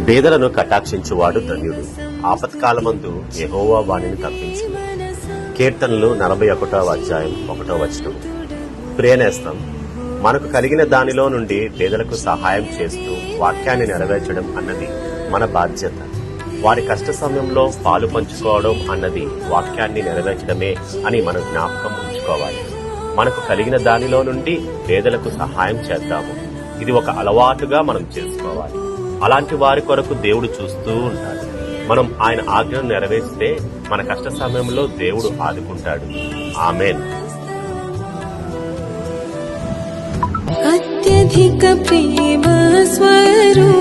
పేదలను కటాక్షించువాడు ధన్యుడు. ఆపత్కాలమందు యెహోవా వాణిని తప్పించును. కీర్తనలు 41:1 ప్రియనేస్తం, మనకు కలిగిన దానిలో నుండి పేదలకు సహాయం చేస్తూ వాక్యాన్ని నెరవేర్చడం అన్నది మన బాధ్యత. వారి కష్ట సమయంలో పాలు పంచుకోవడం అన్నది వాక్యాన్ని నెరవేర్చడమే అని మనం జ్ఞాపకం ఉంచుకోవాలి. మనకు కలిగిన దానిలో నుండి పేదలకు సహాయం చేద్దాము. ఇది ఒక అలవాటుగా మనం చేసుకోవాలి. అలాంటి వారి కొరకు దేవుడు చూస్తూ ఉంటాడు. మనం ఆయన ఆజ్ఞను నెరవేర్చితే మన కష్ట సమయంలో దేవుడు ఆదుకుంటాడు. ఆమేన్. అత్యధిక ప్రేమ స్వరూప